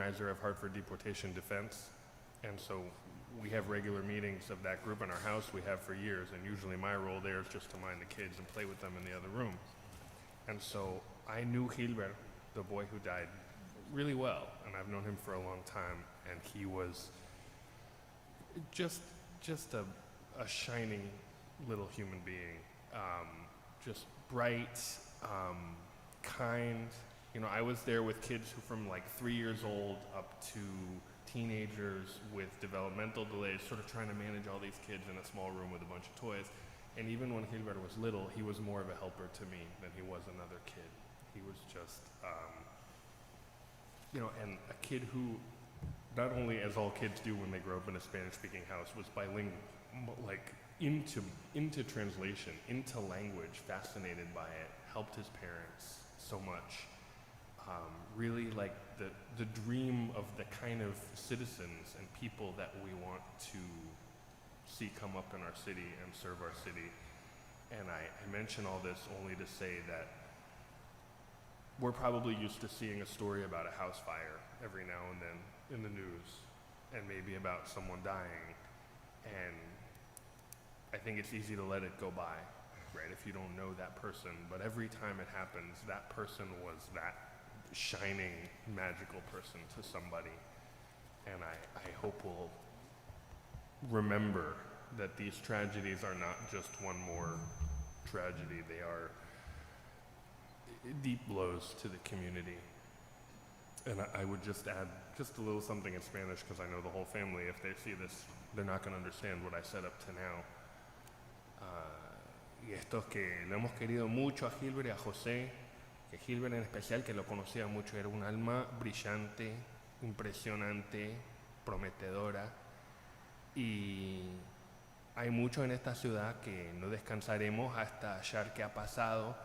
organizer of Hartford Deportation Defense, and so we have regular meetings of that group in our house. We have for years, and usually my role there is just to mind the kids and play with them in the other room. And so I knew Gilbert, the boy who died, really well, and I've known him for a long time, and he was just a shining little human being, just bright, kind. You know, I was there with kids who from like 3 years old up to teenagers with developmental delays, sort of trying to manage all these kids in a small room with a bunch of toys. And even when Gilbert was little, he was more of a helper to me than he was another kid. He was just, you know, and a kid who, not only as all kids do when they grow up in a Spanish-speaking house, was bilingual, like into translation, into language, fascinated by it, helped his parents so much. Really like the dream of the kind of citizens and people that we want to see come up in our city and serve our city. And I mention all this only to say that we're probably used to seeing a story about a house fire every now and then in the news, and maybe about someone dying. And I think it's easy to let it go by, right, if you don't know that person. But every time it happens, that person was that shining, magical person to somebody. And I hope we'll remember that these tragedies are not just one more tragedy. They are deep blows to the community. And I would just add just a little something in Spanish, because I know the whole family, if they see this, they're not going to understand what I said up to now. Y esto es que lo hemos querido mucho a Gilbert y a José, que Gilbert en especial, que lo conocía mucho, era un alma brillante, impresionante, prometedora. Y hay mucho en esta ciudad que no descansaremos hasta hallar qué ha pasado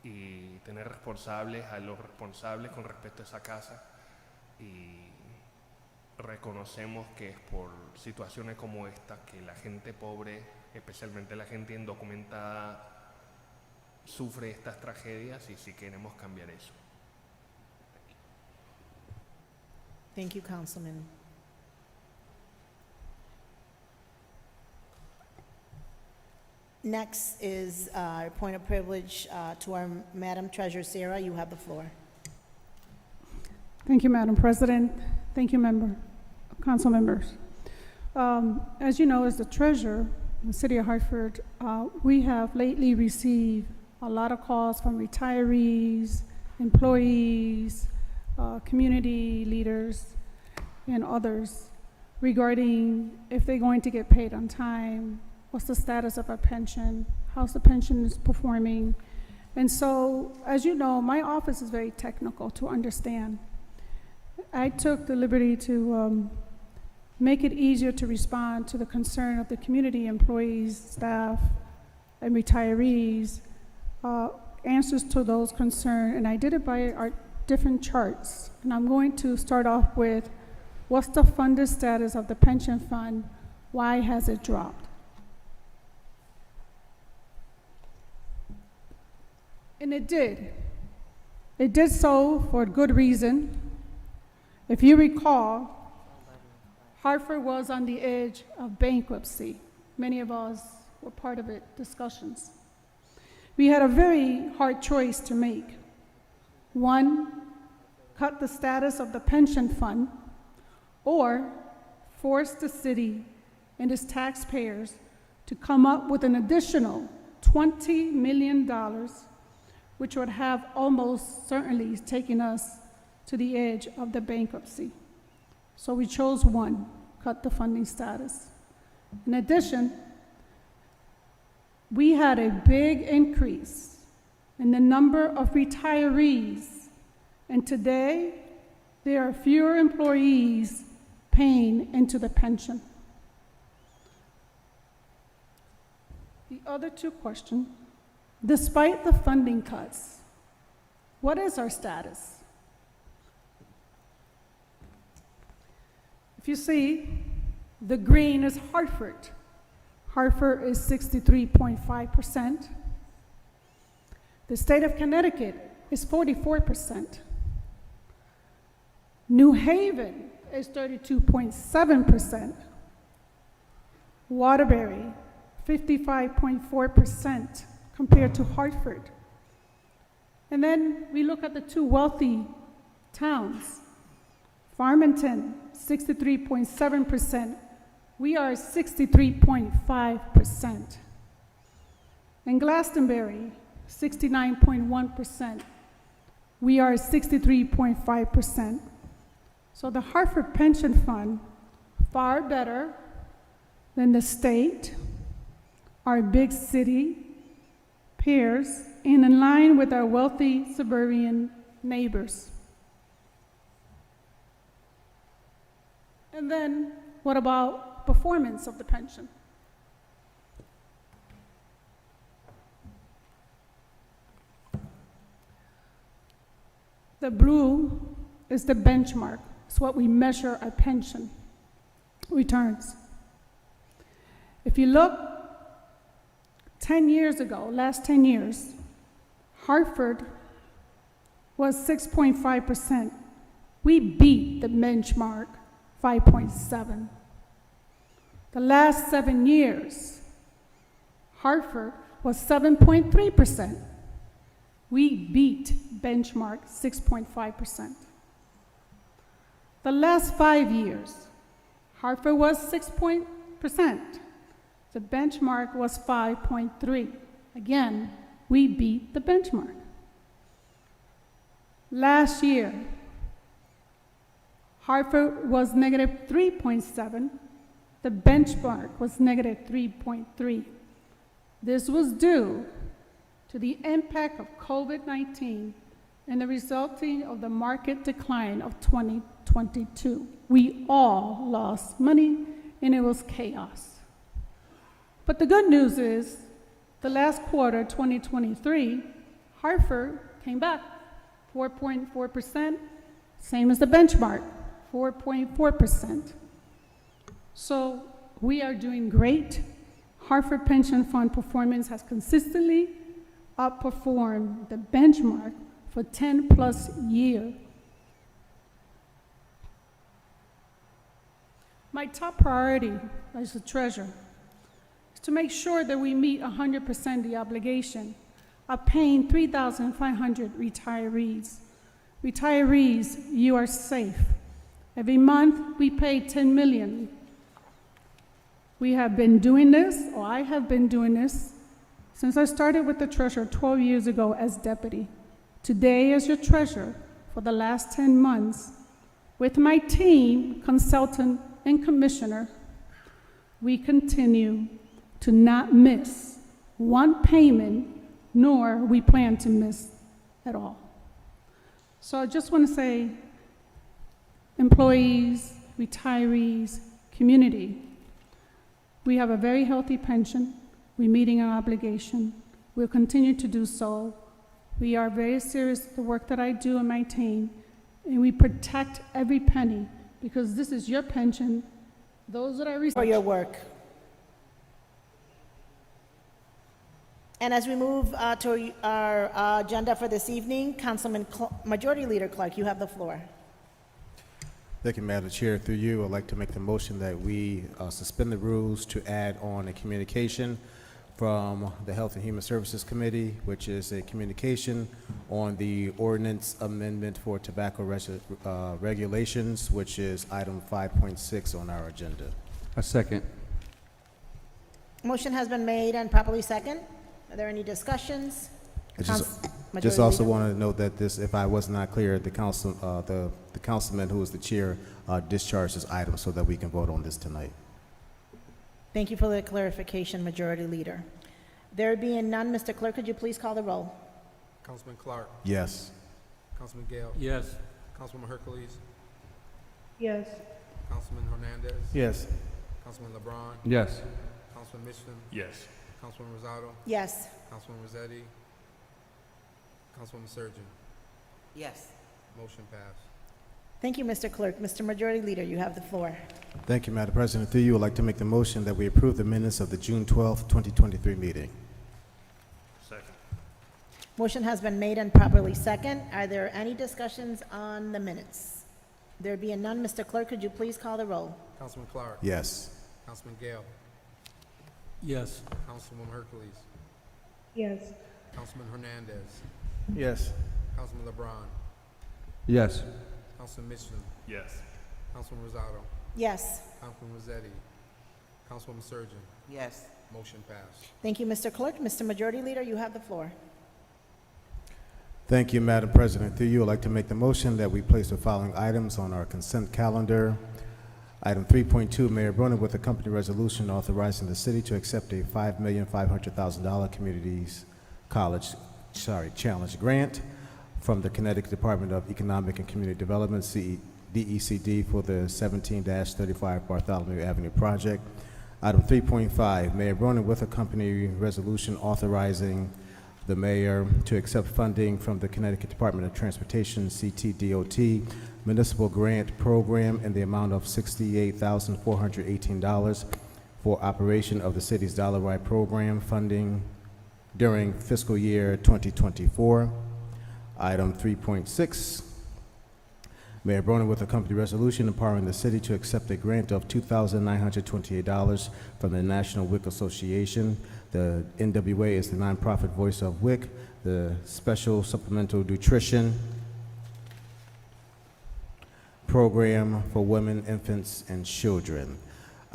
y tener responsables a los responsables con respecto a esa casa. Y reconocemos que es por situaciones como esta que la gente pobre, especialmente la gente indocumentada, sufre estas tragedias, y si queremos cambiar eso. Thank you, Councilman. Next is a point of privilege to our Madam Treasurer. Sarah, you have the floor. Thank you, Madam President. Thank you, council members. As you know, as the treasurer in the city of Hartford, we have lately received a lot of calls from retirees, employees, community leaders, and others regarding if they're going to get paid on time, what's the status of our pension, how's the pension is performing. And so, as you know, my office is very technical to understand. I took the liberty to make it easier to respond to the concern of the community employees, staff, and retirees, answers to those concerns, and I did it by our different charts. And I'm going to start off with, what's the funded status of the pension fund? Why has it dropped? And it did. It did so for a good reason. If you recall, Hartford was on the edge of bankruptcy. Many of us were part of it, discussions. We had a very hard choice to make. One, cut the status of the pension fund, or force the city and its taxpayers to come up with an additional $20 million, which would have almost certainly taken us to the edge of the bankruptcy. So we chose one, cut the funding status. In addition, we had a big increase in the number of retirees, and today there are fewer employees paying into the pension. The other two questions, despite the funding cuts, what is our status? If you see, the green is Hartford. Hartford is 63.5%. The state of Connecticut is 44%. New Haven is 32.7%. Waterbury, 55.4% compared to Hartford. And then we look at the two wealthy towns. Farmington, 63.7%. We are 63.5%. And Glastonbury, 69.1%. We are 63.5%. So the Hartford Pension Fund, far better than the state, our big city peers, and in line with our wealthy suburban neighbors. And then, what about performance of the pension? The blue is the benchmark. It's what we measure our pension returns. If you look 10 years ago, last 10 years, Hartford was 6.5%. We beat the benchmark 5.7. The last 7 years, Hartford was 7.3%. We beat benchmark 6.5%. The last 5 years, Hartford was 6%. The benchmark was 5.3. Again, we beat the benchmark. Last year, Hartford was negative 3.7. The benchmark was negative 3.3. This was due to the impact of COVID-19 and the resulting of the market decline of 2022. We all lost money and it was chaos. But the good news is, the last quarter, 2023, Hartford came back 4.4%, same as the benchmark, 4.4%. So we are doing great. Hartford Pension Fund performance has consistently outperformed the benchmark for 10 plus years. My top priority as the treasurer is to make sure that we meet 100% the obligation of paying 3,500 retirees. Retirees, you are safe. Every month we pay $10 million. We have been doing this, or I have been doing this, since I started with the treasurer 12 years ago as deputy. Today as your treasurer for the last 10 months, with my team, consultant, and commissioner, we continue to not miss one payment, nor we plan to miss at all. So I just want to say, employees, retirees, community, we have a very healthy pension. We're meeting our obligation. We'll continue to do so. We are very serious with the work that I do and my team, and we protect every penny because this is your pension. Those that I receive. For your work. And as we move to our agenda for this evening, Majority Leader Clark, you have the floor. Thank you, Madam Chair. Through you, I'd like to make the motion that we suspend the rules to add on a communication from the Health and Human Services Committee, which is a communication on the ordinance amendment for tobacco regulations, which is item 5.6 on our agenda. A second. Motion has been made and properly second. Are there any discussions? I just Majority also Leader. want to note that this, if I was not clear, the councilman who is the chair discharged this item so that we can vote on this tonight. Thank you for the clarification, Majority Leader. There being none, Mr. Clerk, could you please call the roll? Councilman Clark. Yes. Councilman Gale. Yes. Councilwoman Hercules. Yes. Councilman Hernandez. Yes. Councilman LeBron. Yes. Councilman Mitchell. Yes. Councilman Rosado. Yes. Councilman Rossetti. Councilwoman Surgeon. Yes. Motion passed. Thank you, Mr. Clerk. Mr. Majority Leader, you have the floor. Thank you, Madam President. Through you, I'd like to make the motion that we approve the minutes of the June 12th, 2023 meeting. Second. Motion has been made and properly second. Are there any discussions on the minutes? There being none, Mr. Clerk, could you please call the roll? Councilman Clark. Yes. Councilman Gale. Yes. Councilwoman Hercules. Yes. Councilman Hernandez. Yes. Councilman LeBron. Yes. Councilman Mitchell. Yes. Councilman Rosado. Yes. Councilman Rossetti. Councilwoman Surgeon. yes, Motion passed. Thank you, Mr. Clerk. Mr. Majority Leader, you have the floor. Thank you, Madam President. Through you, I'd like to make the motion that we place the following items on our consent calendar. Item 3.2, Mayor Bronin with a company resolution authorizing the city to accept a $5,500,000 Communities College Challenge Grant from the Connecticut Department of Economic and Community Development, DECD, for the 17-35 Bartholomew Avenue project. Item 3.5, Mayor Bronin with a company resolution authorizing the mayor to accept funding from the Connecticut Department of Transportation, CTDOT, municipal grant program in the amount of $68,418 for operation of the city's Dollar Ride program funding during fiscal year 2024. Item 3.6, Mayor Bronin with a company resolution empowering the city to accept a grant of $2,928 from the National WIC Association. The NWA is the nonprofit voice of WIC, the Special Supplemental Nutrition Program for Women, Infants, and Children.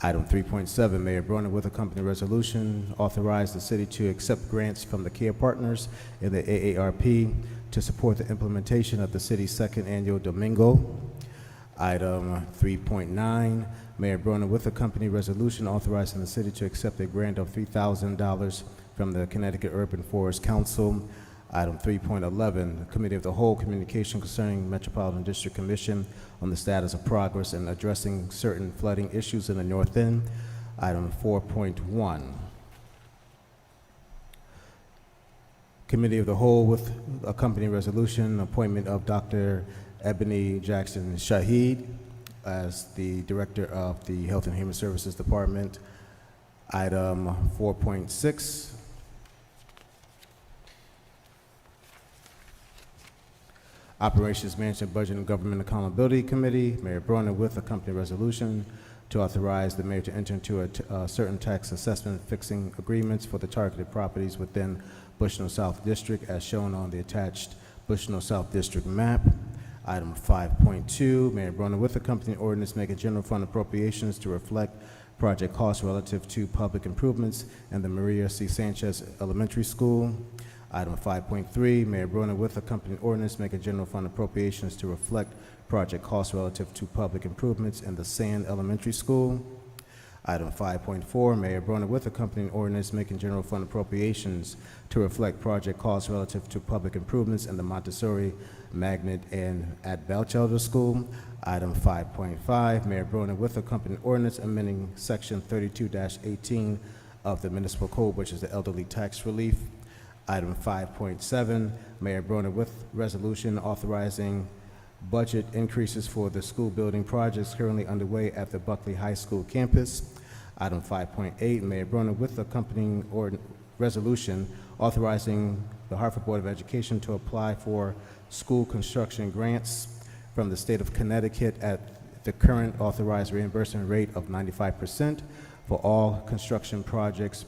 Item 3.7, Mayor Bronin with a company resolution authorized the city to accept grants from the CARE partners in the AARP to support the implementation of the city's second annual Domingo. Item 3.9, Mayor Bronin with a company resolution authorizing the city to accept a grant of $3,000 from the Connecticut Urban Forest Council. Item 3.11, the Committee of the Whole communication concerning Metropolitan District Commission on the status of progress in addressing certain flooding issues in the North End. Item 4.1, Committee of the Whole with a company resolution, appointment of Dr. Ebony Jackson Shahid as the Director of the Health and Human Services Department. Item 4.6, Operations Management, Budget, and Government Accountability Committee, Mayor Bronin with a company resolution to authorize the mayor to enter into certain tax assessment fixing agreements for the targeted properties within Bushnell South District as shown on the attached Bushnell South District map. Item 5.2, Mayor Bronin with a company ordinance making general fund appropriations to reflect project costs relative to public improvements in the Maria C. Sanchez Elementary School. Item 5.3, Mayor Bronin with a company ordinance making general fund appropriations to reflect project costs relative to public improvements in the Sand Elementary School. Item 5.4, Mayor Bronin with a company ordinance making general fund appropriations to reflect project costs relative to public improvements in the Montessori, Magnet, and at Bellchelder School. Item 5.5, Mayor Bronin with a company ordinance amending Section 32-18 of the Municipal Code, which is the elderly tax relief. Item 5.7, Mayor Bronin with resolution authorizing budget increases for the school building projects currently underway at the Buckley High School campus. Item 5.8, Mayor Bronin with accompanying resolution authorizing the Hartford Board of Education to apply for school construction grants from the state of Connecticut at the current authorized reimbursement rate of 95% for all construction projects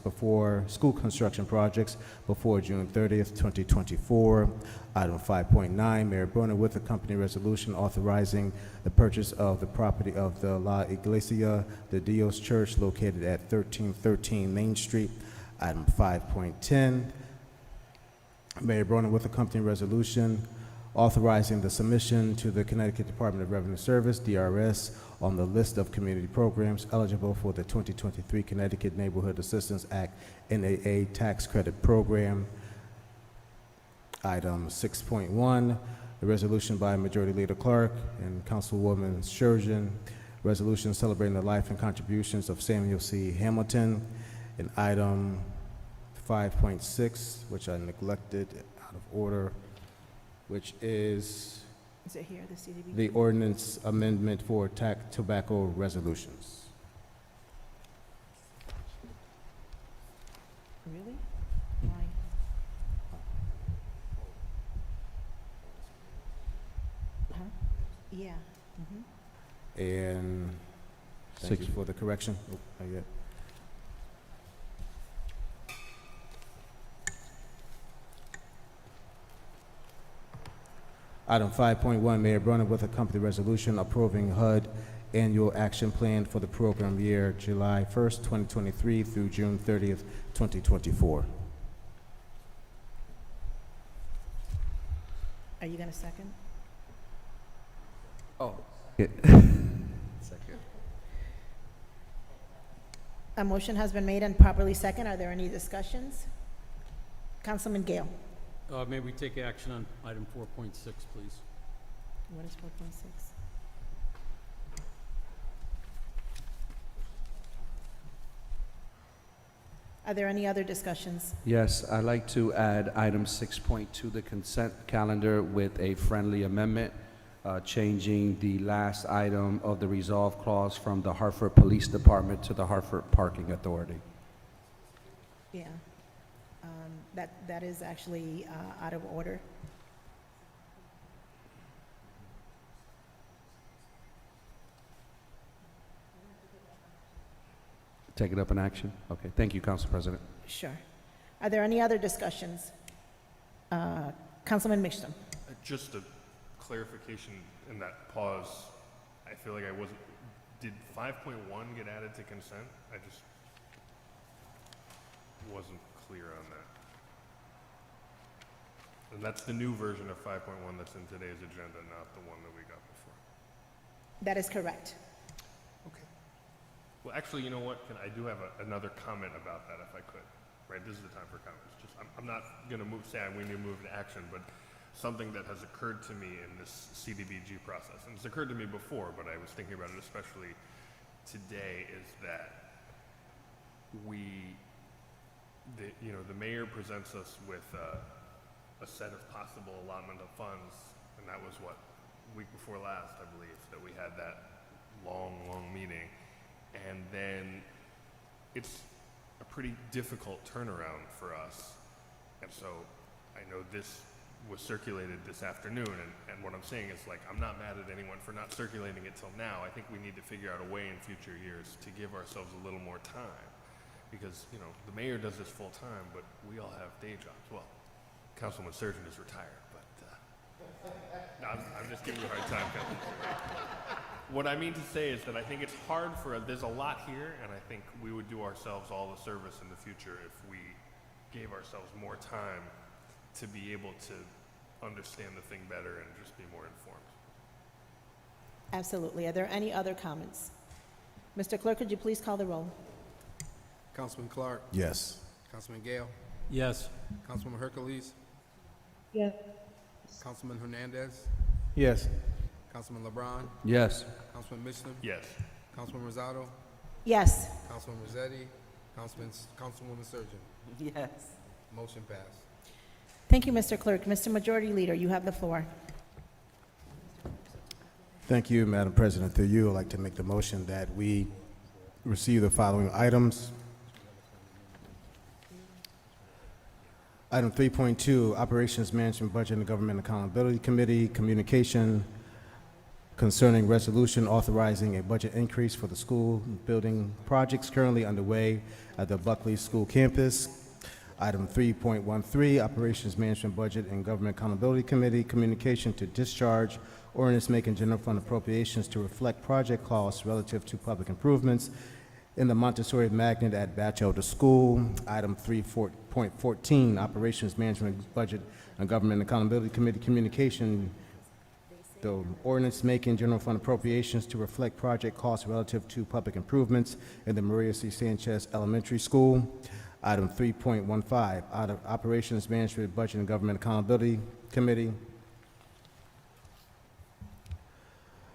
school construction projects before June 30th, 2024. Item 5.9, Mayor Bronin with a company resolution authorizing the purchase of the property of the La Iglesia de Dios Church located at 1313 Main Street. Item 5.10, Mayor Bronin with a company resolution authorizing the submission to the Connecticut Department of Revenue Service, DRS, on the list of community programs eligible for the 2023 Connecticut Neighborhood Assistance Act NAA Tax Credit Program. Item 6.1, the resolution by Majority Leader Clark and Councilwoman Surgeon, resolution celebrating the life and contributions of Samuel C. Hamilton. And item 5.6, which I neglected out of order, which is Is it here, the CDB? the ordinance amendment for tobacco resolutions. Really? Why? Huh? Yeah. Mhm. And thank you Six. for the correction. Oh, not yet. Item 5.1, Mayor Brunner with a company resolution approving HUD Annual Action Plan for the program year July 1st, 2023 through June 30th, 2024. Are you going to second? Oh. Yeah. Second. A motion has been made and properly second. Are there any discussions? Councilman Gale. May we take action on item 4.6, please? What is 4.6? Are there any other discussions? Yes, I'd like to add item 6.2 to the consent calendar with a friendly amendment, changing the last item of the resolve clause from the Hartford Police Department to the Hartford Parking Authority. Yeah. That is actually out of order. Take it up in action? Okay, thank you, Council President. Sure. Are there any other discussions? Councilman Mixton. Just a clarification in that pause. I feel like I wasn't, did 5.1 get added to consent? I just wasn't clear on that. And that's the new version of 5.1 that's in today's agenda, not the one that we got before. That is correct. Okay. Well, actually, you know what? I do have another comment about that if I could. Right, this is the time for comments. Just, I'm not gonna say we need to move to action, but something that has occurred to me in this CDBG process, and it's occurred to me before, but I was thinking about it especially today, is that the mayor presents us with a set of possible allotment of funds, and that was what, week before last, I believe, that we had that long meeting, and then it's a pretty difficult turnaround for us, and so I know this was circulated this afternoon, and what I'm saying is, like, I'm not mad at anyone for not circulating it till now. I think we need to figure out a way in future years to give ourselves a little more time, because, the mayor does this full time, but we all have day jobs. Well, Councilman Surgeon is retired, but no, I'm just giving you a hard time, Councilman. What I mean to say is that I think it's hard there's a lot here, and I think we would do ourselves all the service in the future if we gave ourselves more time to be able to understand the thing better and just be more informed. Absolutely. Are there any other comments? Mr. Clerk, could you please call the roll? Councilman Clark. Yes. Councilman Gale. Yes. Councilman Hercules. Yes. Councilman Hernandez. Yes. Councilman LeBron. Yes. Councilman Michelin. Yes. Councilman Rosado. Yes. Councilman Rossetti. Councilwoman Surgeon. Yes. Motion passed. Thank you, Mr. Clerk. Mr. Majority Leader, you have the floor. Thank you, Madam President. Through you, I'd like to make the motion that we receive the following items. Item 3.2, Operations Management Budget and Government Accountability Committee, communication concerning resolution authorizing a budget increase for the school building projects currently underway at the Buckley School campus. Item 3.13, Operations Management Budget and Government Accountability Committee, communication to discharge ordinance making general fund appropriations to reflect project costs relative to public improvements in the Montessori Magnet at Batchelder School. Item 3.14, Operations Management Budget and Government Accountability Committee, communication the ordinance making general fund appropriations to reflect project costs relative to public improvements in the Maria C. Sanchez Elementary School. Item 3.15, out of Operations Management Budget and Government Accountability Committee,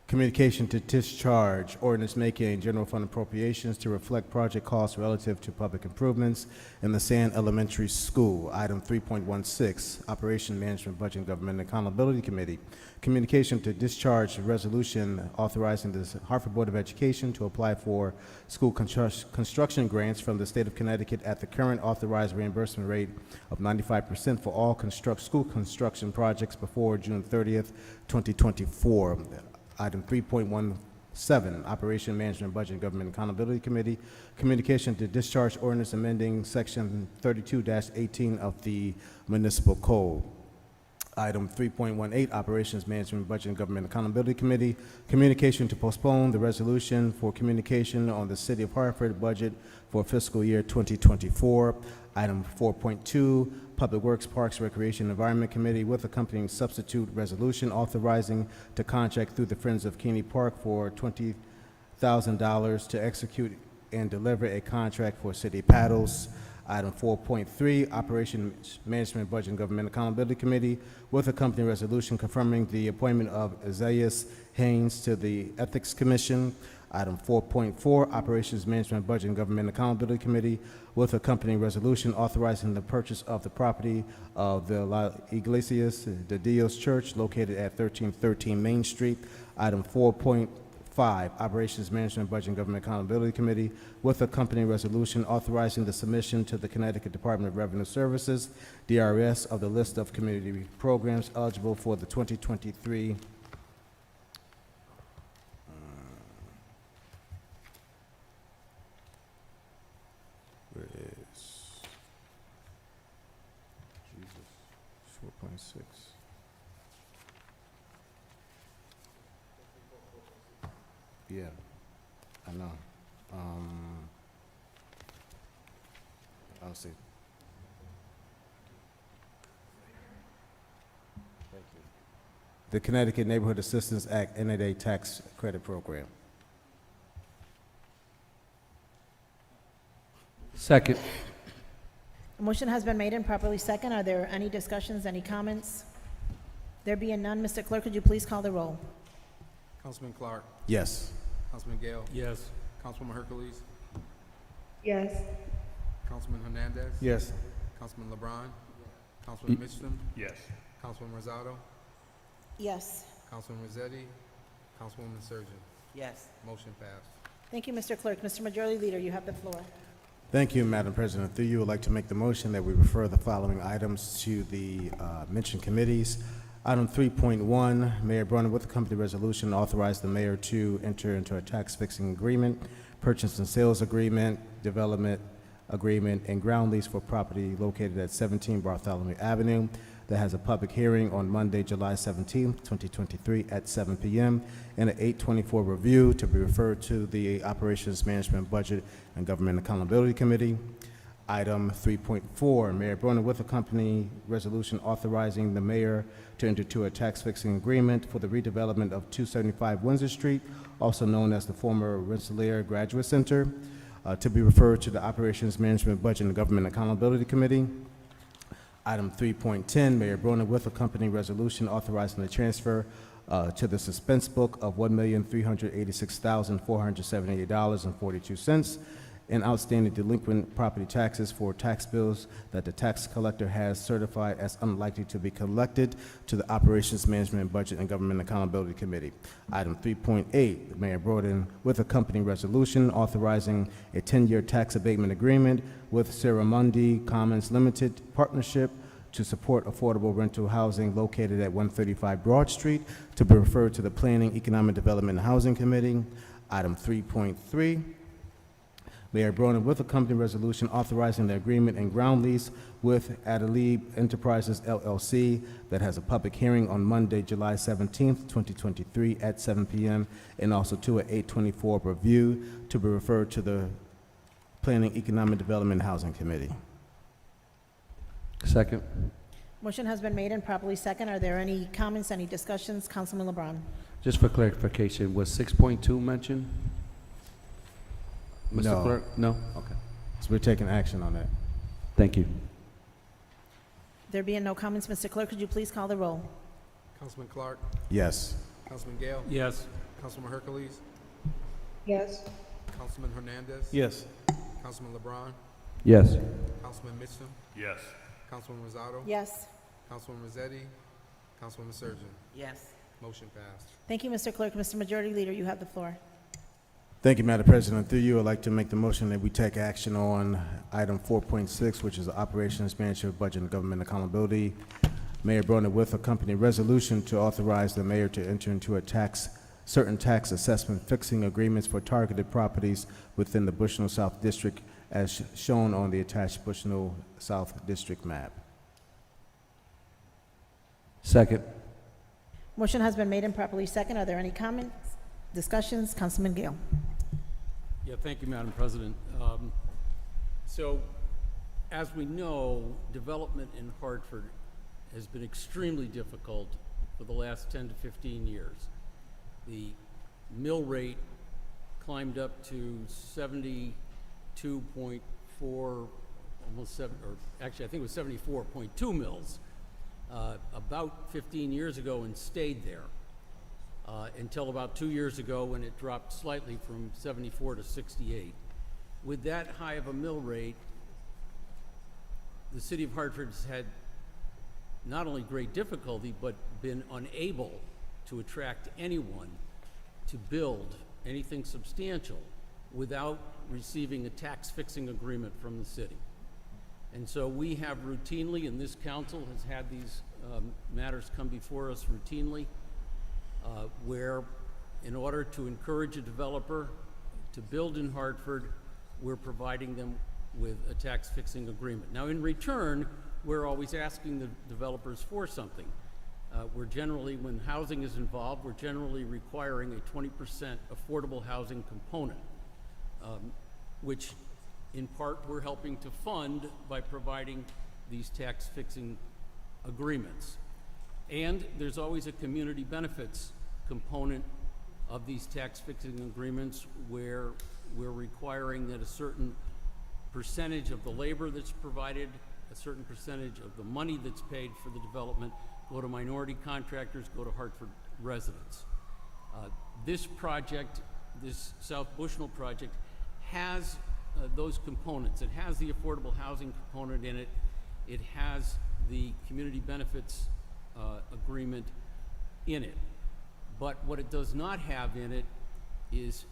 communication to discharge ordinance making general fund appropriations to reflect project costs relative to public improvements in the Sand Elementary School. Item 3.16, Operation Management Budget and Government Accountability Committee, communication to discharge resolution authorizing the Hartford Board of Education to apply for school construction grants from the state of Connecticut at the current authorized reimbursement rate of 95% for all school construction projects before June 30th, 2024. Item 3.17, 7, Operation Management, Budget, and Government Accountability Committee, communication to discharge ordinance amending Section 32-18 of the Municipal Code. Item 3.18, Operations Management, Budget, and Government Accountability Committee, communication to postpone the resolution for communication on the City of Hartford budget for fiscal year 2024. Item 4.2, Public Works, Parks, Recreation, and Environment Committee with accompanying substitute resolution authorizing to contract through the Friends of Keeney Park for $20,000 to execute and deliver a contract for city paddles. Item 4.3, Operations Management, Budget, and Government Accountability Committee with accompanying resolution confirming the appointment of Isaias Haynes to the Ethics Commission. Item 4.4, Operations Management, Budget, and Government Accountability Committee with accompanying resolution authorizing the purchase of the property of the La Iglesias de Dios Church located at 1313 Main Street. Item 4.5, Operations Management, Budget, and Government Accountability Committee with accompanying resolution authorizing the submission to the Connecticut Department of Revenue Services, DRS, of the list of community programs eligible for the 2023 where is Jesus 4.6. Yeah, I know. I'll see. Thank you. The Connecticut Neighborhood Assistance Act NADA Tax Credit Program. Second. A motion has been made and properly second. Are there any discussions, any comments? There being none, Mr. Clerk, could you please call the roll? Councilman Clark. Yes. Councilman Gale. Yes. Councilwoman Hercules. yes, Councilman Hernandez. Yes. Councilman LeBron. Councilman Mitchum. Yes. Councilman Rosado. Yes. Councilman Rossetti. Councilwoman Surgeon. yes, Motion passed. Thank you, Mr. Clerk. Mr. Majority Leader, you have the floor. Thank you, Madam President. Through you, I'd like to make the motion that we refer the following items to the mentioned committees. Item 3.1, Mayor Broner with the company resolution authorize the mayor to enter into a tax fixing agreement, purchase and sales agreement, development agreement, and ground lease for property located at 17 Bartholomew Avenue that has a public hearing on Monday, July 17, 2023 at 7 p.m. and an 824 review to be referred to the Operations Management, Budget, and Government Accountability Committee. Item 3.4, Mayor Broner with a company resolution authorizing the mayor to enter into a tax fixing agreement for the redevelopment of 275 Windsor Street, also known as the former Rensselaer Graduate Center, to be referred to the Operations Management, Budget, and Government Accountability Committee. Item 3.10, Mayor Broner with a company resolution authorizing the transfer to the suspense book of $1,386,478.42 in outstanding delinquent property taxes for tax bills that the tax collector has certified as unlikely to be collected to the Operations Management, Budget, and Government Accountability Committee. Item 3.8, Mayor Broden with a company resolution authorizing a 10-year tax abatement agreement with Saramundi Commons Limited Partnership to support affordable rental housing located at 135 Broad Street to be referred to the Planning, Economic Development, and Housing Committee. Item 3.3, Mayor Broner with a company resolution authorizing the agreement and ground lease with Adalib Enterprises LLC that has a public hearing on Monday, July 17th, 2023 at 7 p.m. and also to an 824 review to be referred to the Planning, Economic Development, and Housing Committee. Second. Motion has been made and properly second. Are there any comments, any discussions? Councilman LeBron. Just for clarification, was 6.2 mentioned? Mr. No. Clerk? No? Okay. So we're taking action on that. Thank you. There being no comments, Mr. Clerk, could you please call the roll? Councilman Clark. Yes. Councilman Gale. Yes. Councilman Hercules. yes, Councilman Hernandez. Yes. Councilman LeBron. Yes. Councilman Mitchum. Yes. Councilman Rosado. Yes. Councilman Rossetti. Councilwoman Surgeon. yes, Motion passed. Thank you, Mr. Clerk. Mr. Majority Leader, you have the floor. Thank you, Madam President. Through you, I'd like to make the motion that we take action on item 4.6, which is the Operations Management, Budget, and Government Accountability. Mayor Broner with a company resolution to authorize the mayor to enter into a tax certain tax assessment fixing agreements for targeted properties within the Bushnell South District as shown on the attached Bushnell South District map. Second. Motion has been made and properly second. Are there any comments, discussions? Councilman Gale. Yeah, thank you, Madam President. So, as we know, development in Hartford has been extremely difficult for the last 10 to 15 years. The mill rate climbed up to 72.4, almost 7, or actually I think it was 74.2 mills about 15 years ago and stayed there until about 2 years ago when it dropped slightly from 74 to 68. With that high of a mill rate, the city of Hartford has had not only great difficulty, but been unable to attract anyone to build anything substantial without receiving a tax-fixing agreement from the city. And so we have routinely, and this council has had these matters come before us routinely, where in order to encourage a developer to build in Hartford, we're providing them with a tax-fixing agreement. Now, in return, we're always asking the developers for something. We're generally, when housing is involved, we're generally requiring a 20% affordable housing component, which in part we're helping to fund by providing these tax-fixing agreements. And there's always a community benefits component of these tax-fixing agreements where we're requiring that a certain percentage of the labor that's provided, a certain percentage of the money that's paid for the development go to minority contractors, go to Hartford residents. This project, this South Bushnell project, has those components. It has the affordable housing component in it. It has the community benefits agreement in it. But what it does not have in it is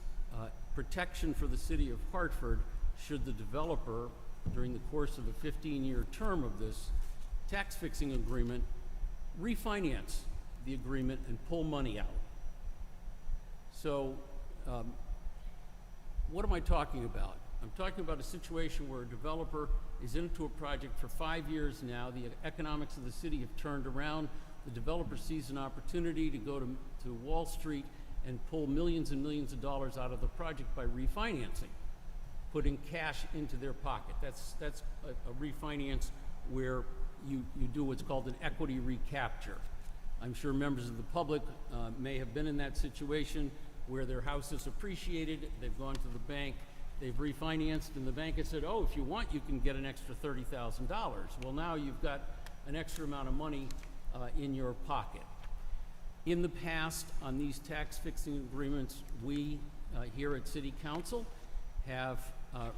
protection for the city of Hartford should the developer, during the course of a 15-year term of this tax-fixing agreement, refinance the agreement and pull money out. So what am I talking about? I'm talking about a situation where a developer is into a project for 5 years now. The economics of the city have turned around. The developer sees an opportunity to go to Wall Street and pull millions and millions of dollars out of the project by refinancing, putting cash into their pocket. That's a refinance where you do what's called an equity recapture. I'm sure members of the public may have been in that situation where their house is appreciated, they've gone to the bank, they've refinanced, and the bank has said, oh, if you want, you can get an extra $30,000. Well, now you've got an extra amount of money in your pocket. In the past, on these tax-fixing agreements, we here at City Council have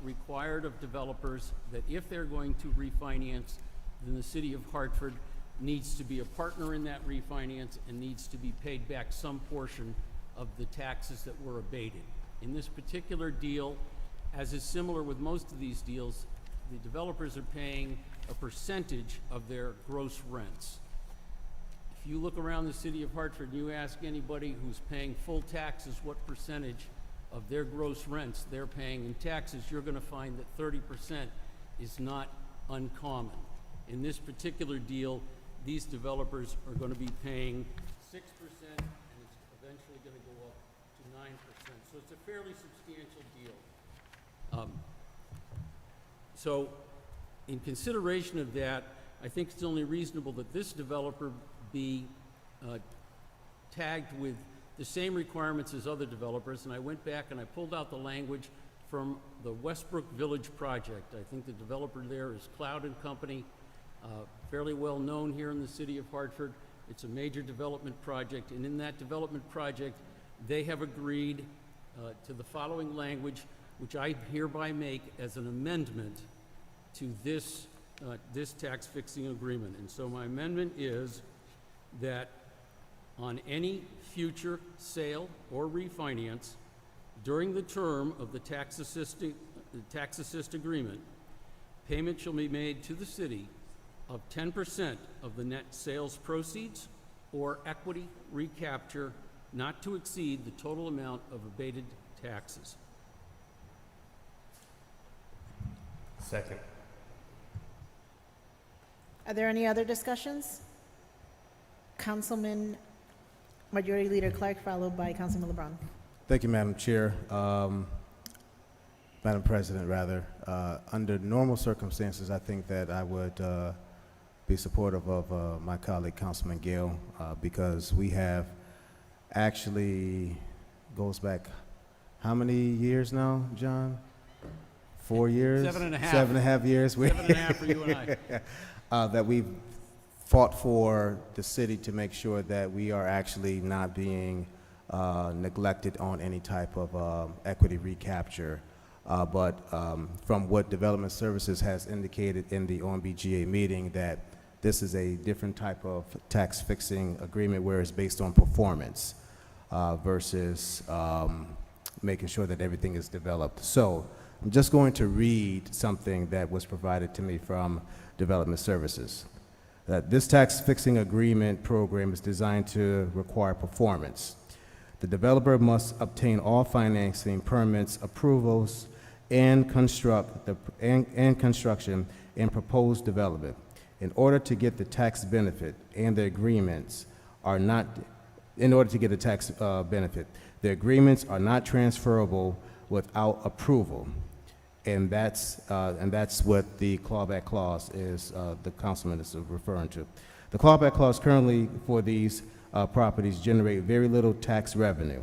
required of developers that if they're going to refinance, then the city of Hartford needs to be a partner in that refinance and needs to be paid back some portion of the taxes that were abated. In this particular deal, as is similar with most of these deals, the developers are paying a percentage of their gross rents. If you look around the city of Hartford and you ask anybody who's paying full taxes what percentage of their gross rents they're paying in taxes, you're going to find that 30% is not uncommon. In this particular deal, these developers are going to be paying 6%, and it's eventually going to go up to 9%. So it's a fairly substantial deal. So in consideration of that, I think it's only reasonable that this developer be tagged with the same requirements as other developers. And I went back and I pulled out the language from the Westbrook Village project. I think the developer there is Cloud and Company, fairly well known here in the city of Hartford. It's a major development project, and in that development project, they have agreed to the following language, which I hereby make as an amendment to this tax-fixing agreement. And so my amendment is that on any future sale or refinance during the term of the tax assist agreement, payment shall be made to the city of 10% of the net sales proceeds or equity recapture not to exceed the total amount of abated taxes. Second. Are there any other discussions? Councilman Majority Leader Clark, followed by Councilman LeBron. Thank you, Madam Chair. Madam President, rather. Under normal circumstances, I think that I would be supportive of my colleague, Councilman Gale, because we have actually, goes back how many years now, John? 4 years? 7.5. 7.5 years. 7.5 for you and I. That we've fought for the city to make sure that we are actually not being neglected on any type of equity recapture. But from what Development Services has indicated in the OMBGA meeting, that this is a different type of tax fixing agreement where it's based on performance versus making sure that everything is developed. So I'm just going to read something that was provided to me from Development Services. That this tax fixing agreement program is designed to require performance. The developer must obtain all financing permits, approvals, and construction and proposed development. In order to get the tax benefit, and the agreements are not, in order to get the tax benefit, the agreements are not transferable without approval. And that's what the clawback clause is, the councilman is referring to. The clawback clause currently for these properties generate very little tax revenue,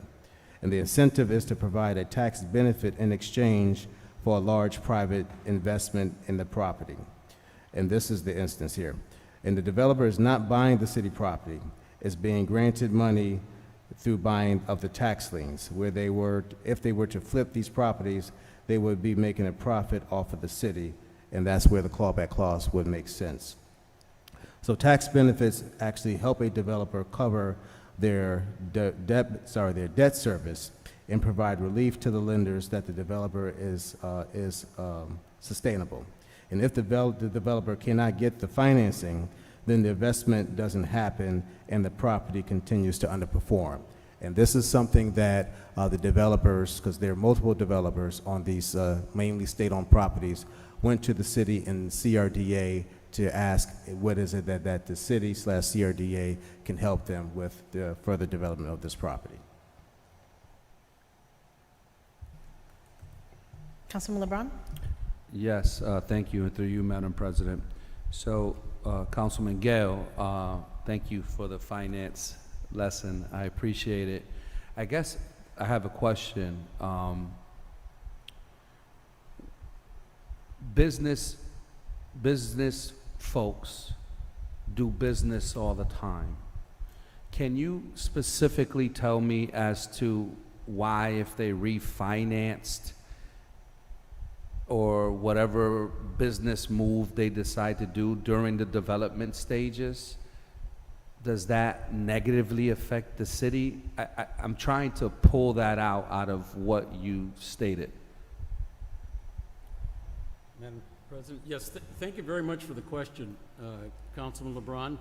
and the incentive is to provide a tax benefit in exchange for a large private investment in the property. And this is the instance here. And the developer is not buying the city property, it's being granted money through buying of the tax liens, where they were, if they were to flip these properties, they would be making a profit off of the city, and that's where the clawback clause would make sense. So tax benefits actually help a developer cover their debt service and provide relief to the lenders that the developer is sustainable. And if the developer cannot get the financing, then the investment doesn't happen and the property continues to underperform. And this is something that the developers, because there are multiple developers on these mainly state-owned properties, went to the city and CRDA to ask what is it that the city/CRDA can help them with the further development of this property. Councilman LeBron? Yes, thank you, and through you, Madam President. So, Councilman Gale, thank you for the finance lesson. I appreciate it. I guess I have a question. Business folks do business all the time. Can you specifically tell me as to why, if they refinanced or whatever business move they decide to do during the development stages, does that negatively affect the city? I'm trying to pull that out of what you stated. Madam President, yes, thank you very much for the question, Councilman LeBron.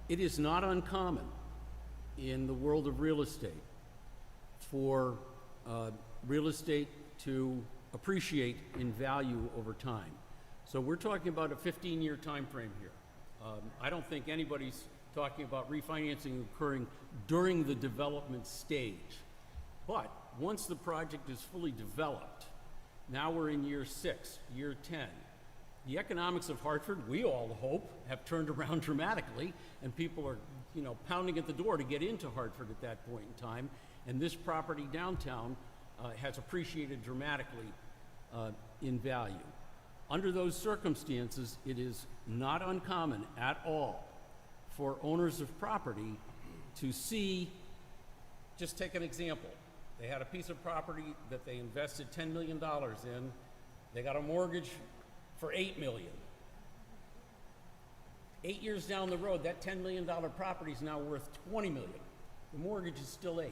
It is not uncommon in the world of real estate for real estate to appreciate in value over time. So we're talking about a 15-year time frame here. I don't think anybody's talking about refinancing occurring during the development stage. But once the project is fully developed, now we're in year 6, year 10. The economics of Hartford, we all hope, have turned around dramatically, and people are, pounding at the door to get into Hartford at that point in time. And this property downtown has appreciated dramatically in value. Under those circumstances, it is not uncommon at all for owners of property to see, just take an example. They had a piece of property that they invested $10 million in. They got a mortgage for $8 million. 8 years down the road, that $10 million property is now worth $20 million. The mortgage is still 8.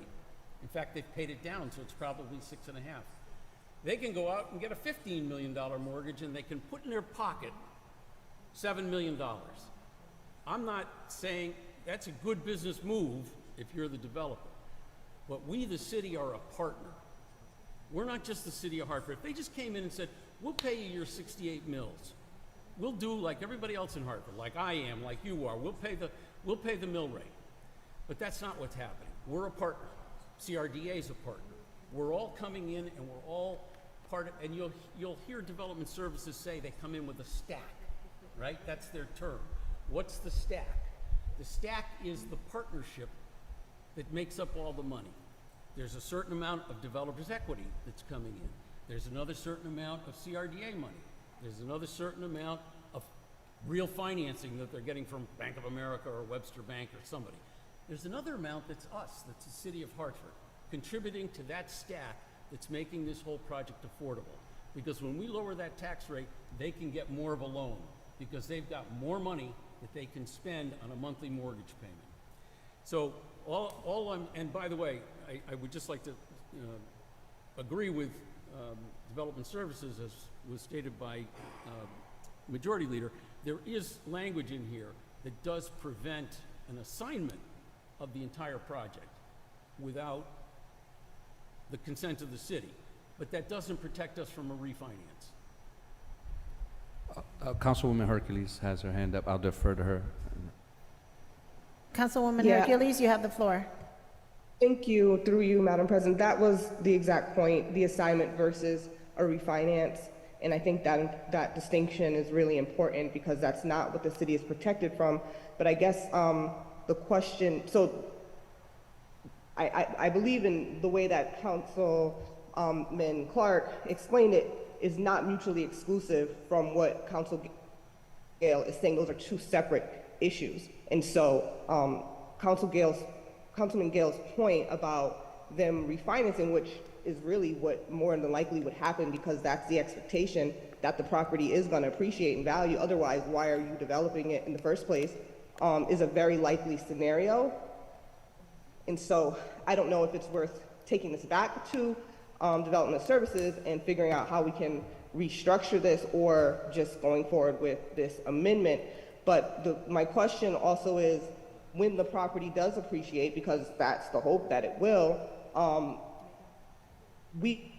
In fact, they've paid it down, so it's probably 6.5. They can go out and get a $15 million mortgage, and they can put in their pocket $7 million. I'm not saying that's a good business move if you're the developer. But we, the city, are a partner. We're not just the city of Hartford. If they just came in and said, we'll pay you your 68 mills, we'll do like everybody else in Hartford, like I am, like you are, we'll pay the mill rate. But that's not what's happening. We're a partner. CRDA is a partner. We're all coming in and we're all part of, and you'll hear development services say they come in with a stack, right? That's their term. What's the stack? The stack is the partnership that makes up all the money. There's a certain amount of developers' equity that's coming in. There's another certain amount of CRDA money. There's another certain amount of real financing that they're getting from Bank of America or Webster Bank or somebody. There's another amount that's us, that's the city of Hartford, contributing to that stack that's making this whole project affordable. Because when we lower that tax rate, they can get more of a loan because they've got more money that they can spend on a monthly mortgage payment. So and by the way, I would just like to agree with Development Services, as was stated by Majority Leader. There is language in here that does prevent an assignment of the entire project without the consent of the city, but that doesn't protect us from a refinance. Councilwoman Hercules has her hand up. I'll defer to her. Councilwoman Yeah. Hercules, you have the floor. Thank you, through you, Madam President. That was the exact point, the assignment versus a refinance. And I think that distinction is really important because that's not what the city is protected from. But I guess the question, so I believe in the way that Councilman Clark explained it is not mutually exclusive from what Council Gale is saying. Those are two separate issues. And so Councilman Gale's point about them refinancing, which is really what more than likely would happen because that's the expectation that the property is going to appreciate in value. Otherwise, why are you developing it in the first place, is a very likely scenario. And so I don't know if it's worth taking this back to Development Services and figuring out how we can restructure this or just going forward with this amendment. But my question also is, when the property does appreciate, because that's the hope that it will, we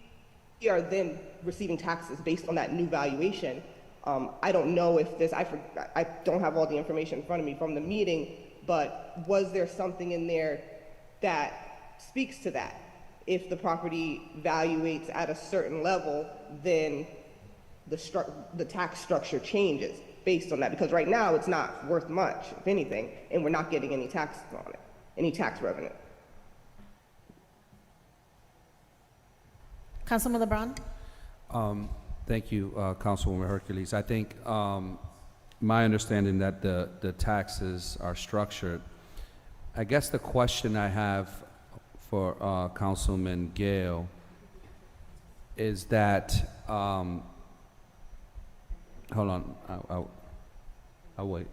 are then receiving taxes based on that new valuation. I don't know if this, I don't have all the information in front of me from the meeting, but was there something in there that speaks to that? If the property valuates at a certain level, then the tax structure changes based on that, because right now it's not worth much, if anything, and we're not getting any taxes on it, any tax revenue. Councilman LeBron? Thank you, Councilwoman Hercules. I think my understanding that the taxes are structured, I guess the question I have for Councilman Gale is that, hold on, I'll wait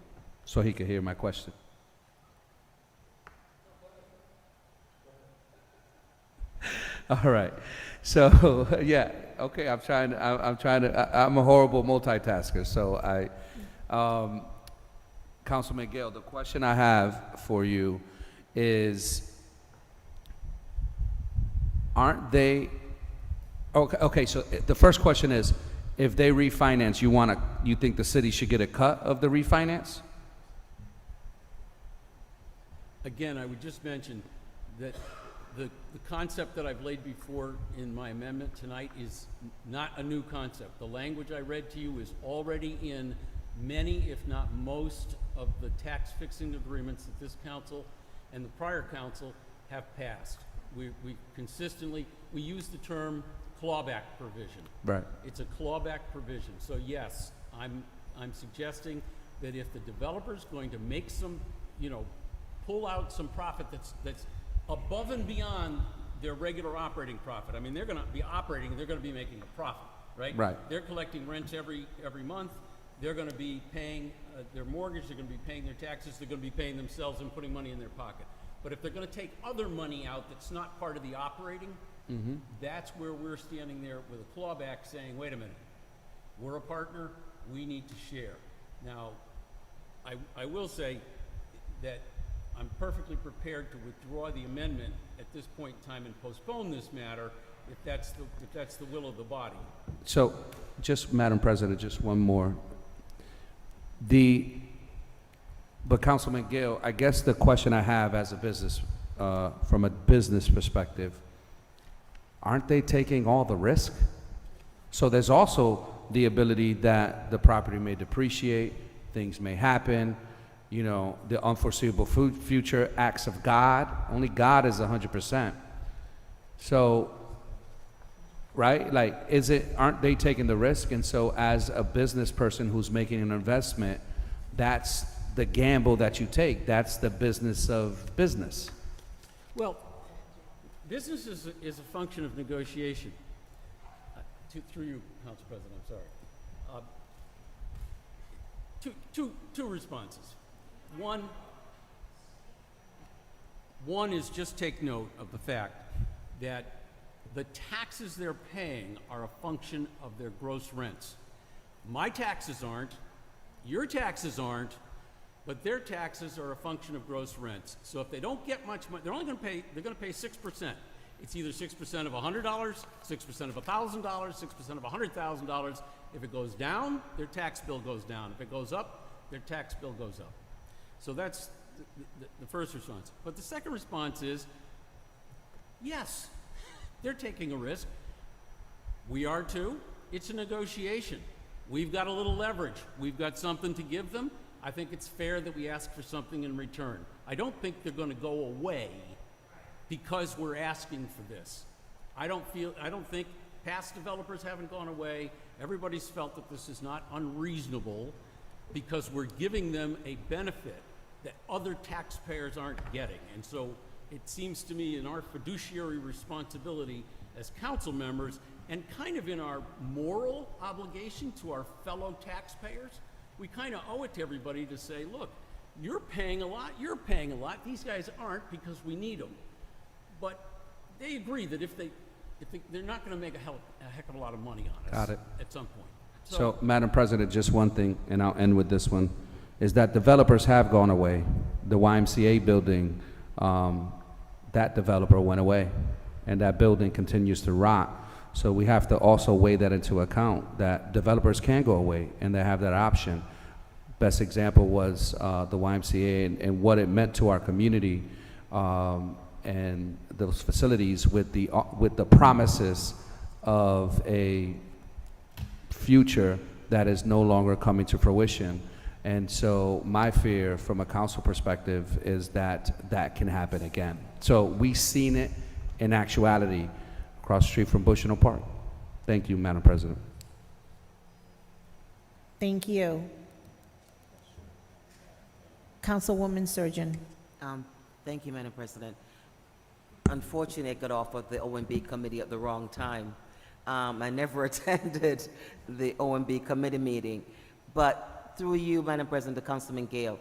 so he can hear my question. All right. So, yeah, okay, I'm a horrible multitasker. So Councilman Gale, the question I have for you is, aren't they, okay, so the first question is, if they refinance, you think the city should get a cut of the refinance? Again, I would just mention that the concept that I've laid before in my amendment tonight is not a new concept. The language I read to you is already in many, if not most, of the tax fixing agreements that this council and the prior council have passed. We consistently, we use the term clawback provision. Right. It's a clawback provision. So yes, I'm suggesting that if the developer's going to make some, pull out some profit that's above and beyond their regular operating profit. I mean, they're going to be operating, they're going to be making a profit, right? Right. They're collecting rent every month. They're going to be paying their mortgage. They're going to be paying their taxes. They're going to be paying themselves and putting money in their pocket. But if they're going to take other money out that's not part of the operating, that's where we're standing there with a clawback saying, wait a minute, we're a partner, we need to share. Now, I will say that I'm perfectly prepared to withdraw the amendment at this point in time and postpone this matter if that's the will of the body. So, just, Madam President, just one more. But Councilman Gale, I guess the question I have as a business, from a business perspective, aren't they taking all the risk? So there's also the ability that the property may depreciate, things may happen, you know, the unforeseeable future acts of God. Only God is 100%. So, right? Like, aren't they taking the risk? And so as a business person who's making an investment, that's the gamble that you take. That's the business of business. Well, business is a function of negotiation. Through you, Council President, I'm sorry. Two responses. One is just take note of the fact that the taxes they're paying are a function of their gross rents. My taxes aren't, your taxes aren't, but their taxes are a function of gross rents. So if they don't get much money, they're going to pay 6%. It's either 6% of $100, 6% of $1,000, 6% of $100,000. If it goes down, their tax bill goes down. If it goes up, their tax bill goes up. So that's the first response. But the second response is, yes, they're taking a risk. We are too. It's a negotiation. We've got a little leverage. We've got something to give them. I think it's fair that we ask for something in return. I don't think they're going to go away because we're asking for this. I don't think past developers haven't gone away. Everybody's felt that this is not unreasonable because we're giving them a benefit that other taxpayers aren't getting. And so it seems to me in our fiduciary responsibility as council members and kind of in our moral obligation to our fellow taxpayers, we kind of owe it to everybody to say, look, you're paying a lot, these guys aren't because we need them. But they agree that if they're not going to make a heck of a lot of money on us Got it. at some point. So, Madam President, just one thing, and I'll end with this one, is that developers have gone away. The YMCA building, that developer went away, and that building continues to rot. So we have to also weigh that into account, that developers can go away, and they have that option. Best example was the YMCA and what it meant to our community, and those facilities with the promises of a future that is no longer coming to fruition. And so my fear from a council perspective is that that can happen again. So we've seen it in actuality across the street from Bushnell Park. Thank you, Madam President. Thank you. Councilwoman Surgeon. Thank you, Madam President. Unfortunately, I got off of the OMB committee at the wrong time. I never attended the OMB committee meeting, but through you, Madam President, to Councilman Gale,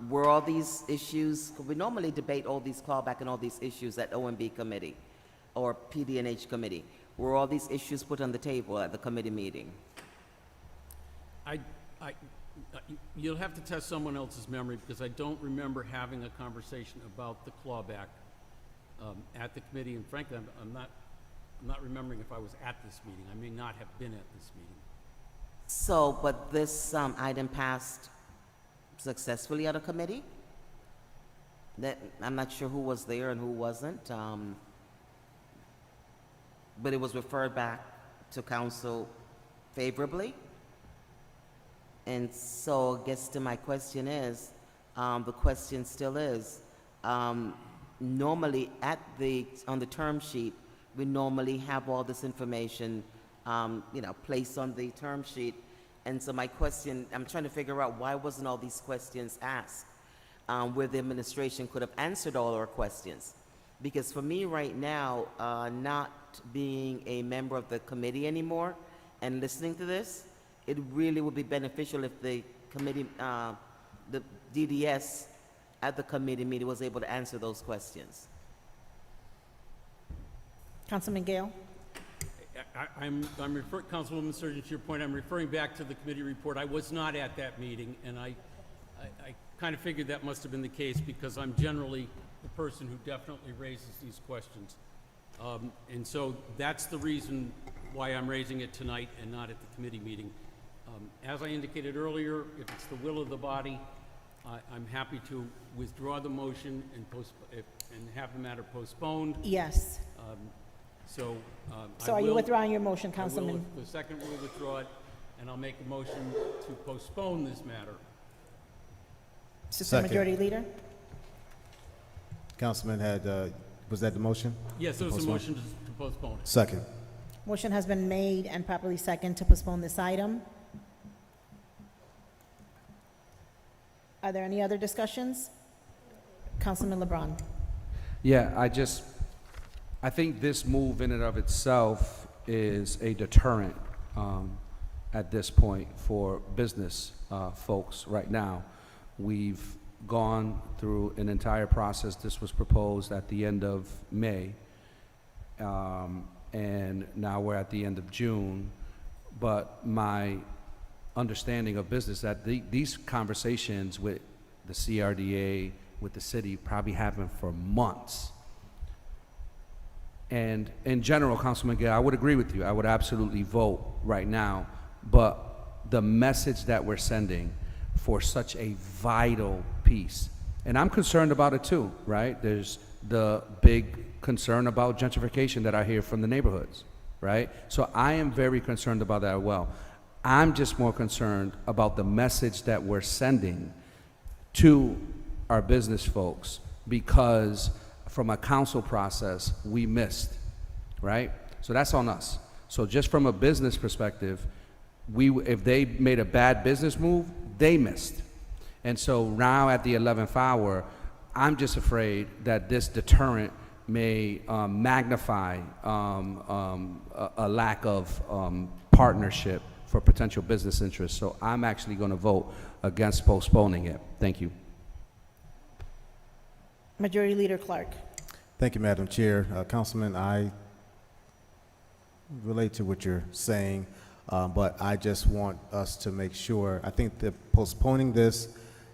were all these issues, we normally debate all these clawback and all these issues at OMB committee or PD&H committee. Were all these issues put on the table at the committee meeting? You'll have to test someone else's memory because I don't remember having a conversation about the clawback at the committee, and frankly, I'm not remembering if I was at this meeting. I may not have been at this meeting. So, but this item passed successfully at a committee? That, I'm not sure who was there and who wasn't, but it was referred back to council favorably. And so I guess to my question is, the question still is, normally on the term sheet, we normally have all this information, placed on the term sheet. And so my question, I'm trying to figure out why wasn't all these questions asked, where the administration could have answered all our questions. Because for me right now, not being a member of the committee anymore and listening to this, it really would be beneficial if the committee, the DDS at the committee meeting was able to answer those questions. Councilman Gale. Councilwoman Surgeon, to your point, I'm referring back to the committee report. I was not at that meeting, and I I kind of figured that must have been the case because I'm generally the person who definitely raises these questions. And so that's the reason why I'm raising it tonight and not at the committee meeting. As I indicated earlier, if it's the will of the body, I'm happy to withdraw the motion and have the matter postponed. Yes. So So I are you will- withdrawing your motion, I will, Councilman? the second will withdraw it, and I'll make a motion to postpone this matter. Assistant Second. Majority Leader? Councilman had, was that the motion? Yes, there was a Postpone. motion to postpone it. Second. Motion has been made and properly second to postpone this item. Are there any other discussions? Councilman LeBron? Yeah, I think this move in and of itself is a deterrent at this point for business folks right now. We've gone through an entire process. This was proposed at the end of May, and now we're at the end of June. But my understanding of business that these conversations with the CRDA, with the city, probably happen for months. And in general, Councilman Gale, I would agree with you. I would absolutely vote right now. But the message that we're sending for such a vital piece, and I'm concerned about it too, right? There's the big concern about gentrification that I hear from the neighborhoods, right? So I am very concerned about that as well. I'm just more concerned about the message that we're sending to our business folks because from a council process, we missed, right? So that's on us. So just from a business perspective, if they made a bad business move, they missed. And so now at the 11th hour, I'm just afraid that this deterrent may magnify a lack of partnership for potential business interests. So I'm actually going to vote against postponing it. Thank you. Majority Leader Clark? Thank you, Madam Chair. Councilman, I relate to what you're saying, but I just want us to make sure, I think that postponing this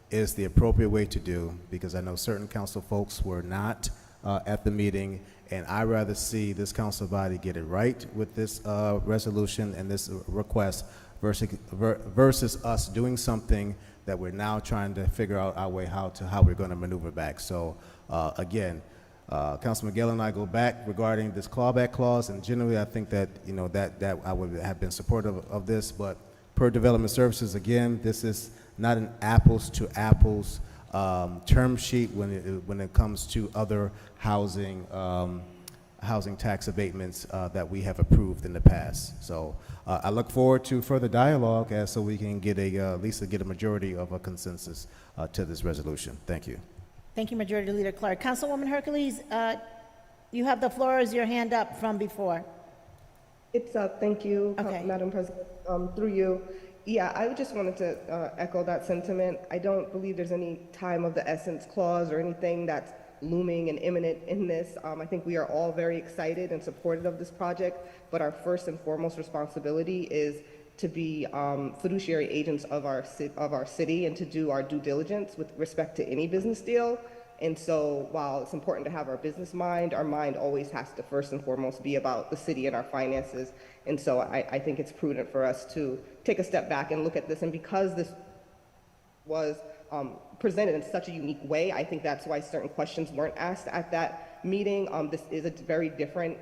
is the appropriate way to do, because I know certain council folks were not at the meeting, and I'd rather see this council body get it right with this resolution and this request versus us doing something that we're now trying to figure out our way how we're going to maneuver back. So again, Councilman Gale and I go back regarding this clawback clause, and generally I think that, you know, that I would have been supportive of this, but per Development Services, again, this is not an apples to apples term sheet when it comes to other housing tax abatements that we have approved in the past. So I look forward to further dialogue so we can get at least get a majority of a consensus to this resolution. Thank you. Thank you, Majority Leader Clark. Councilwoman Hercules, you have the floor. Is your hand up from before? It's up, thank you, Okay. Madam President, through you. Yeah, I just wanted to echo that sentiment. I don't believe there's any time of the essence clause or anything that's looming and imminent in this. I think we are all very excited and supportive of this project, but our first and foremost responsibility is to be fiduciary agents of our city and to do our due diligence with respect to any business deal. And so while it's important to have our business mind, our mind always has to first and foremost be about the city and our finances. And so I think it's prudent for us to take a step back and look at this. And because this was presented in such a unique way, I think that's why certain questions weren't asked at that meeting. This is a very different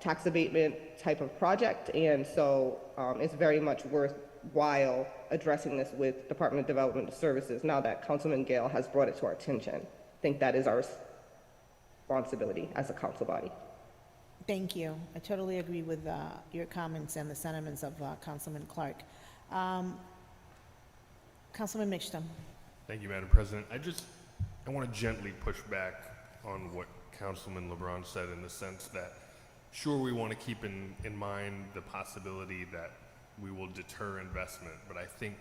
tax abatement type of project. And so it's very much worthwhile addressing this with Department of Development Services now that Councilman Gale has brought it to our attention. I think that is our responsibility as a council body. Thank you. I totally agree with your comments and the sentiments of Councilman Clark. Councilman Mixtum. Thank you, Madam President. I want to gently push back on what Councilman LeBron said in the sense that, sure, we want to keep in mind the possibility that we will deter investment, but I think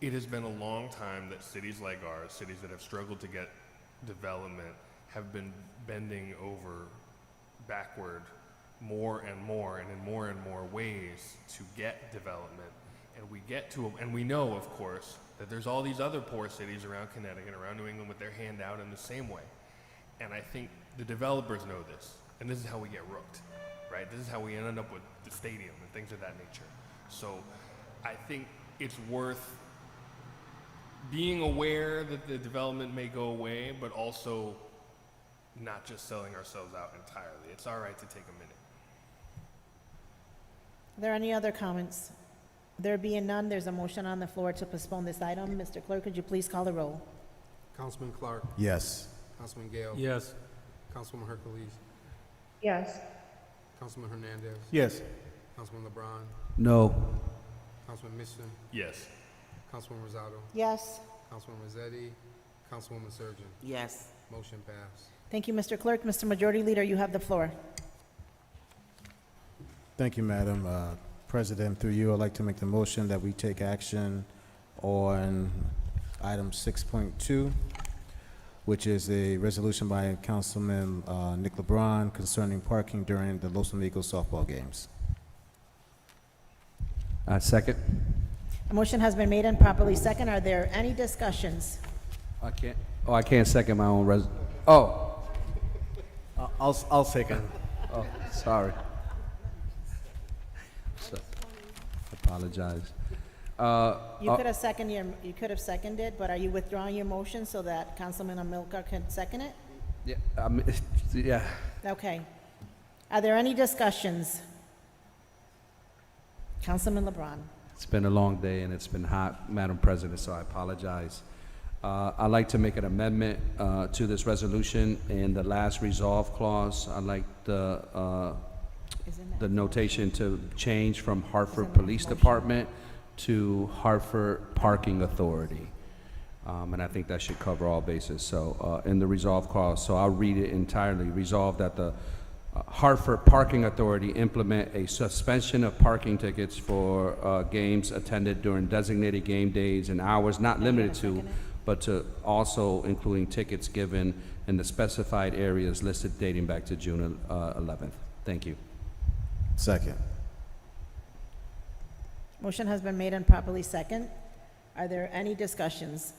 it has been a long time that cities like ours, cities that have struggled to get development, have been bending over backward more and more and in more and more ways to get development and we get to, and we know, of course, that there's all these other poor cities around Connecticut, around New England with their hand out in the same way. And I think the developers know this, and this is how we get rooked, right? This is how we end up with the stadium and things of that nature. So I think it's worth being aware that the development may go away, but also not just selling ourselves out entirely. It's all right to take a minute. Are there any other comments? There being none, there's a motion on the floor to postpone this item. Mr. Clerk, could you please call the roll? Councilman Clark, Yes. Councilman Gale, Yes. Councilwoman Hercules, Yes. Councilman Hernandez, Yes. Councilman LeBron, No. Councilman Mitchell, Yes. Councilwoman Rosado, Yes. Councilwoman Rossetti, Councilwoman Surgeon. Yes. Motion passed. Thank you, Mr. Clerk. Mr. Majority Leader, you have the floor. Thank you, Madam President. Through you, I'd like to make the motion that we take action on item 6.2, which is a resolution by Councilman Nick LeBron concerning parking during the Los Amigos softball games. Second. A motion has been made and properly second. Are there any discussions? I can't second my own oh, I'll second. oh, sorry. So, apologize. You could have seconded, but are you withdrawing your motion so that Councilman Amilcar can second it? Yeah, yeah. Okay. Are there any discussions? Councilman LeBron. It's been a long day and it's been hot, Madam President, so I apologize. I'd like to make an amendment to this resolution in the last resolve clause. I'd like the notation to change from Hartford Police Department to Hartford Parking Authority. And I think that should cover all bases. So in the resolve clause, so I'll read it entirely. Resolve that the Hartford Parking Authority implement a suspension of parking tickets for games attended during designated game days and hours not limited to, but to also including tickets given in the specified areas listed dating back to June 11th. Thank you. Second. Motion has been made and properly second. Are there any discussions?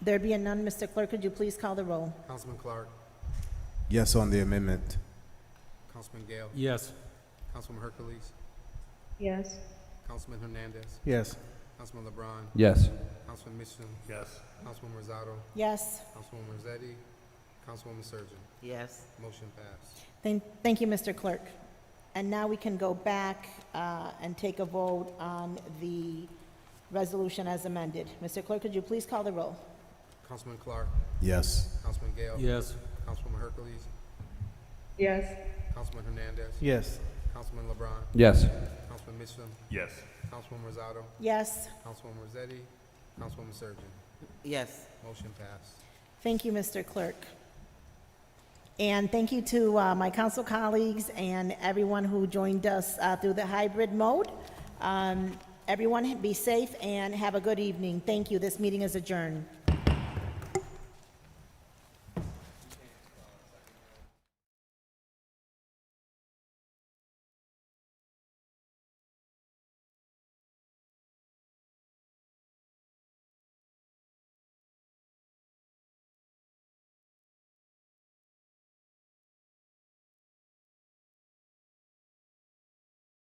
There being none, Mr. Clerk, could you please call the roll? Councilman Clark, Yes on the amendment. Councilman Gale, Yes. Councilwoman Hercules, Yes. Councilman Hernandez, Yes. Councilman LeBron, Yes. Councilman Mitchell, Yes. Councilwoman Rosado, Yes. Councilwoman Rossetti, Councilwoman Surgeon. Yes. Motion passed. Thank you, Mr. Clerk. And now we can go back and take a vote on the resolution as amended. Mr. Clerk, could you please call the roll? Councilman Clark, Yes. Councilman Gale, Yes. Councilwoman Hercules, Yes. Councilman Hernandez, Yes. Councilman LeBron, Yes. Councilman Mitchell, Yes. Councilwoman Rosado, Yes. Councilwoman Rossetti, Councilwoman Surgeon. Yes. Motion passed. Thank you, Mr. Clerk. And thank you to my council colleagues and everyone who joined us through the hybrid mode. Everyone be safe and have a good evening. Thank you. This meeting is adjourned.